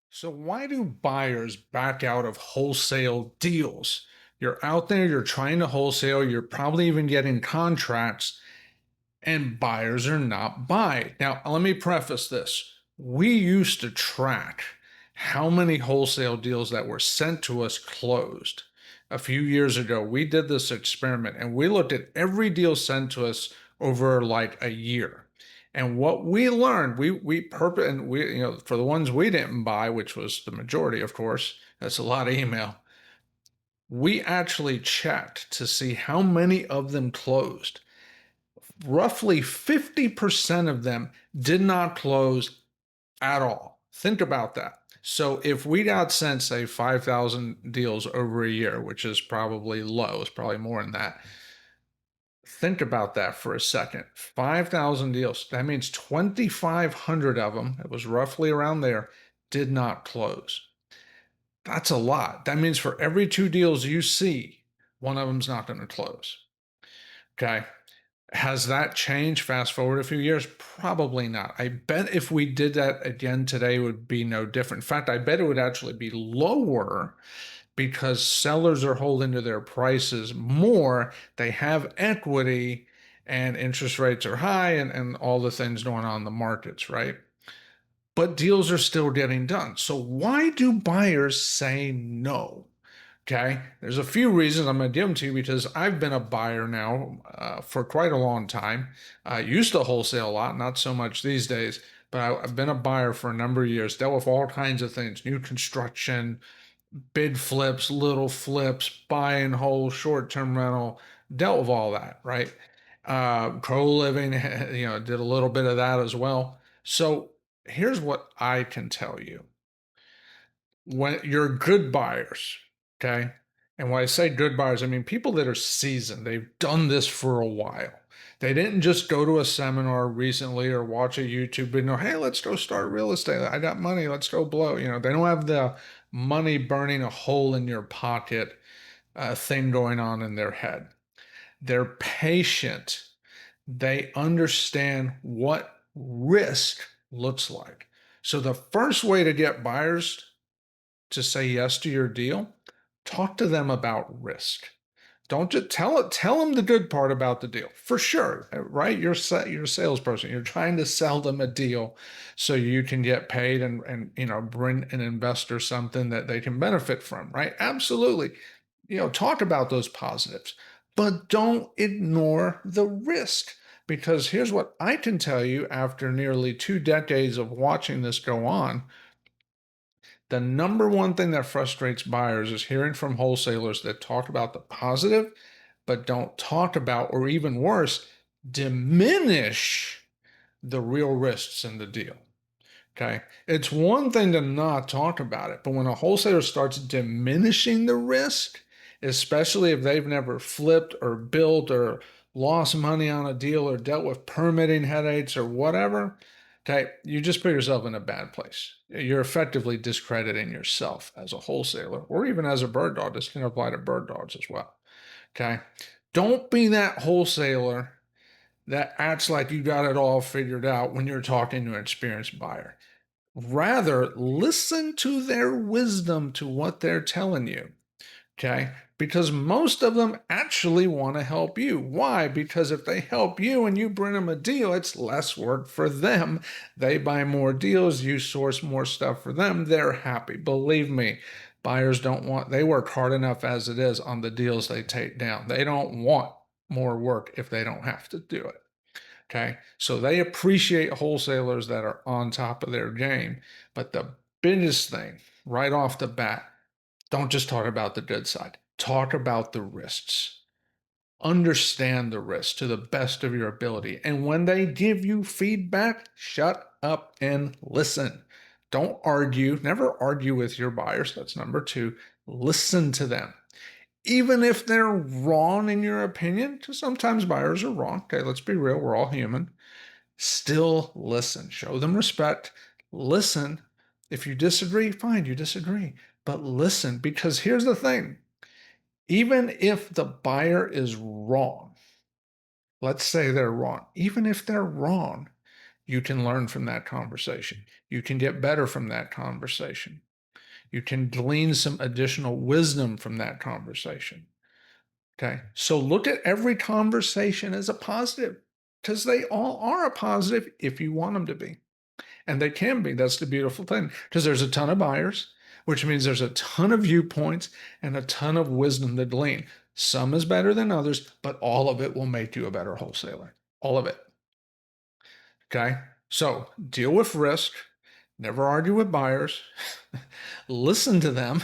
So why do buyers back out of wholesale deals? You're out there, you're trying to wholesale, you're probably even getting contracts, and buyers are not buying. Now, let me preface this. We used to track how many wholesale deals that were sent to us closed. A few years ago, we did this experiment and we looked at every deal sent to us over like a year. And what we learned, for the ones we didn't buy, which was the majority, of course, that's a lot of email. We actually checked to see how many of them closed. Roughly 50% of them did not close at all. Think about that. So if we got sent, say, 5,000 deals over a year, which is probably low, it's probably more than that. Think about that for a second. 5,000 deals. That means 2,500 of them, it was roughly around there, did not close. That's a lot. That means for every two deals you see, one of them's not going to close. Okay. Has that changed fast forward a few years? Probably not. I bet if we did that again today, it would be no different. In fact, I bet it would actually be lower because sellers are holding to their prices more. They have equity and interest rates are high and all the things going on in the markets, right? But deals are still getting done. So why do buyers say no? Okay, there's a few reasons I'm going to give them to you because I've been a buyer now for quite a long time. I used to wholesale a lot, not so much these days, but I've been a buyer for a number of years, dealt with all kinds of things, new construction, big flips, little flips, buy and hold, short-term rental, dealt with all that, right? Co-living, did a little bit of that as well. So here's what I can tell you when you're good buyers, okay? And when I say good buyers, I mean people that are seasoned. They've done this for a while. They didn't just go to a seminar recently or watch a YouTube video. Hey, let's go start real estate. I got money. Let's go blow. They don't have the money burning a hole in your pocket thing going on in their head. They're patient. They understand what risk looks like. So the first way to get buyers to say yes to your deal, talk to them about risk. Don't just tell them the good part about the deal. For sure, right? You're a salesperson. You're trying to sell them a deal so you can get paid and bring an investor something that they can benefit from, right? Absolutely. Talk about those positives, but don't ignore the risk. Because here's what I can tell you after nearly 2 decades of watching this go on. The number one thing that frustrates buyers is hearing from wholesalers that talk about the positive, but don't talk about, or even worse, diminish the real risks in the deal. Okay. It's one thing to not talk about it, but when a wholesaler starts diminishing the risk, especially if they've never flipped or built or lost money on a deal or dealt with permitting headaches or whatever, okay, you just put yourself in a bad place. You're effectively discrediting yourself as a wholesaler or even as a bird dog. This can apply to bird dogs as well. Okay. Don't be that wholesaler that acts like you got it all figured out when you're talking to an experienced buyer. Rather, listen to their wisdom to what they're telling you. Okay. Because most of them actually want to help you. Why? Because if they help you and you bring them a deal, it's less work for them. They buy more deals, you source more stuff for them. They're happy. Believe me, buyers they work hard enough as it is on the deals they take down. They don't want more work if they don't have to do it. Okay. So they appreciate wholesalers that are on top of their game. But the biggest thing right off the bat, don't just talk about the good side, talk about the risks. Understand the risks to the best of your ability. And when they give you feedback, shut up and listen. Don't argue. Never argue with your buyers. That's number two. Listen to them. Even if they're wrong in your opinion, because sometimes buyers are wrong. Okay, let's be real. We're all human. Still listen. Show them respect. Listen. If you disagree, fine, you disagree. But listen, because here's the thing. Even if the buyer is wrong, let's say they're wrong. Even if they're wrong, you can learn from that conversation. You can get better from that conversation. You can glean some additional wisdom from that conversation. Okay. So look at every conversation as a positive, because they all are a positive if you want them to be. And they can be. That's the beautiful thing, because there's a ton of buyers, which means there's a ton of viewpoints and a ton of wisdom to glean. Some is better than others, but all of it will make you a better wholesaler. All of it. Okay. So deal with risk. Never argue with buyers. Listen to them.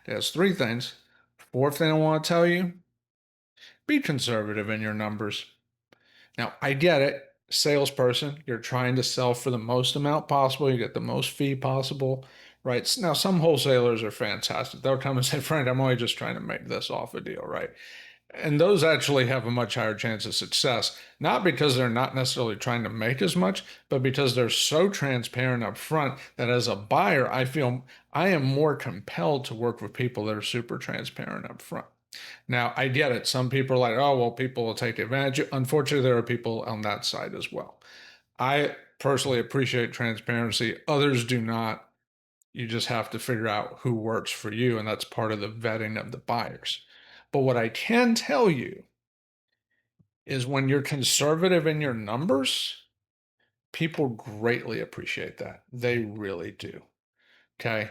There's three things. Fourth thing I want to tell you, be conservative in your numbers. Now, I get it. Salesperson, you're trying to sell for the most amount possible. You get the most fee possible, right? Now, some wholesalers are fantastic. They'll come and say, Frank, I'm only just trying to make this off a deal, right? And those actually have a much higher chance of success, not because they're not necessarily trying to make as much, but because they're so transparent up front that as a buyer, I feel I am more compelled to work with people that are super transparent up front. Now, I get it. Some people are like, oh, well, people will take advantage. Unfortunately, there are people on that side as well. I personally appreciate transparency. Others do not. You just have to figure out who works for you, and that's part of the vetting of the buyers. But what I can tell you is when you're conservative in your numbers, people greatly appreciate that. They really do. Okay.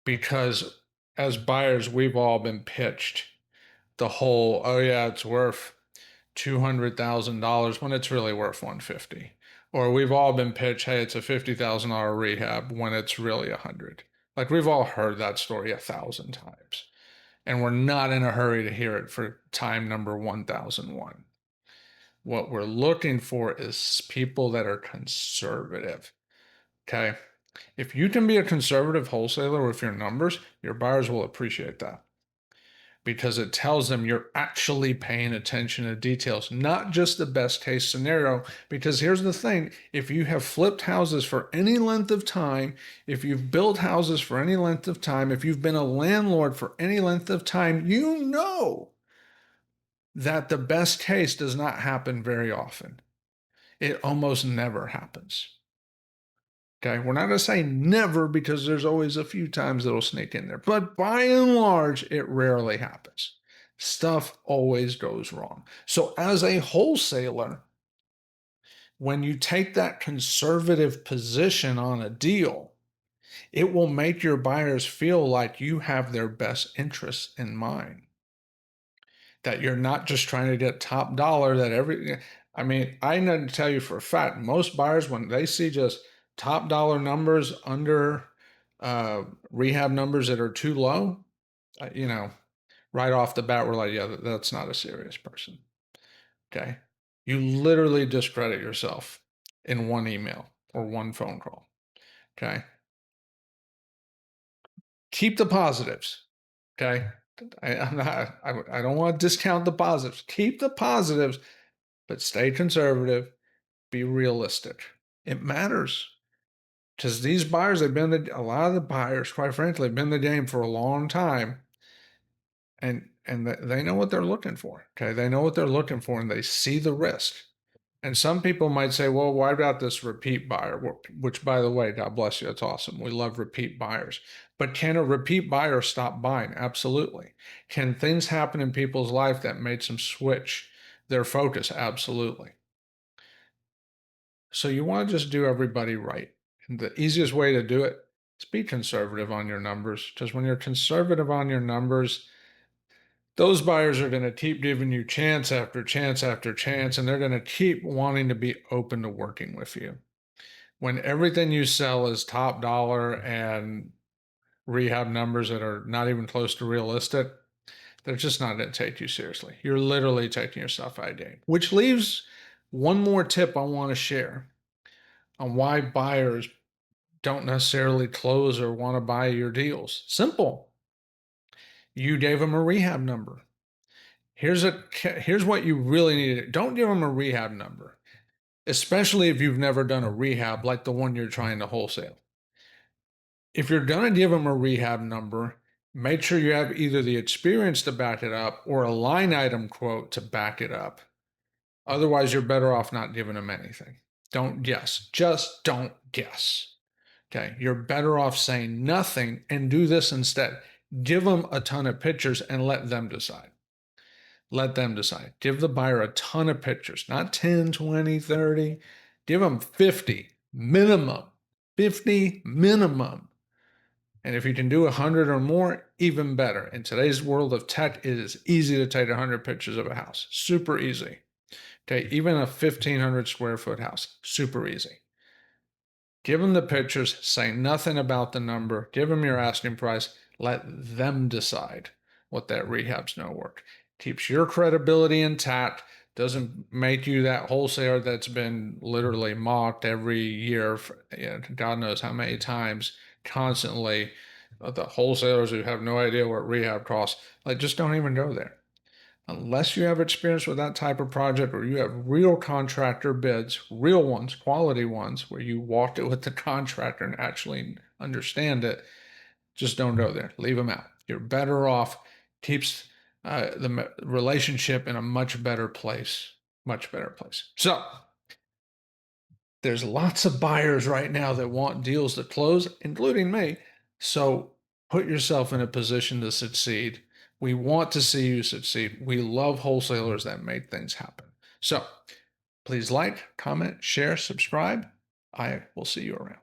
Because as buyers, we've all been pitched the whole, oh yeah, it's worth $200,000 when it's really worth 150. Or we've all been pitched, hey, it's a $50,000 rehab when it's really 100. Like we've all heard that story 1,000 times. And we're not in a hurry to hear it for time number 1001. What we're looking for is people that are conservative. Okay. If you can be a conservative wholesaler with your numbers, your buyers will appreciate that because it tells them you're actually paying attention to details, not just the best case scenario. Because here's the thing, if you have flipped houses for any length of time, if you've built houses for any length of time, if you've been a landlord for any length of time, you know that the best case does not happen very often. It almost never happens. Okay, we're not going to say never because there's always a few times that'll sneak in there, but by and large, it rarely happens. Stuff always goes wrong. So, as a wholesaler, when you take that conservative position on a deal, it will make your buyers feel like you have their best interests in mind. That you're not just trying to get top dollar, I mean, I know to tell you for a fact, most buyers, when they see just top dollar numbers under rehab numbers that are too low, you know, right off the bat, we're like, yeah, that's not a serious person. Okay. You literally discredit yourself in one email or one phone call. Okay. Keep the positives. Okay. I don't want to discount the positives. Keep the positives, but stay conservative, be realistic. It matters because these buyers, a lot of the buyers, quite frankly, have been in the game for a long time, and they know what they're looking for. Okay, they know what they're looking for, and they see the risk. And some people might say, well, why about this repeat buyer? Which, by the way, God bless you, that's awesome. We love repeat buyers. But can a repeat buyer stop buying? Absolutely. Can things happen in people's life that made them switch their focus? Absolutely. So you want to just do everybody right. And the easiest way to do it is be conservative on your numbers. Because when you're conservative on your numbers, those buyers are going to keep giving you chance after chance after chance, and they're going to keep wanting to be open to working with you. When everything you sell is top dollar and rehab numbers that are not even close to realistic, they're just not going to take you seriously. You're literally taking yourself out of game. Which leaves one more tip I want to share on why buyers don't necessarily close or want to buy your deals. Simple. You gave them a rehab number. Here's what you really need to do. Don't give them a rehab number, especially if you've never done a rehab like the one you're trying to wholesale. If you're going to give them a rehab number, make sure you have either the experience to back it up or a line item quote to back it up. Otherwise, you're better off not giving them anything. Don't guess. Just don't guess. Okay, you're better off saying nothing and do this instead. Give them a ton of pictures and let them decide. Let them decide. Give the buyer a ton of pictures, not 10, 20, 30. Give them 50 minimum. 50 minimum. And if you can do 100 or more, even better. In today's world of tech, it is easy to take 100 pictures of a house. Super easy. Okay, even a 1,500 square foot house, super easy. Give them the pictures, say nothing about the number, give them your asking price, let them decide what that rehab's going to work. Keeps your credibility intact, doesn't make you that wholesaler that's been literally mocked every year, for, God knows how many times, constantly. The wholesalers who have no idea what rehab costs, like, just don't even go there. Unless you have experience with that type of project or you have real contractor bids, real ones, quality ones, where you walked it with the contractor and actually understand it, just don't go there. Leave them out. You're better off. Keeps the relationship in a much better place. Much better place. So there's lots of buyers right now that want deals to close, including me. So put yourself in a position to succeed. We want to see you succeed. We love wholesalers that make things happen. So please like, comment, share, subscribe. I will see you around.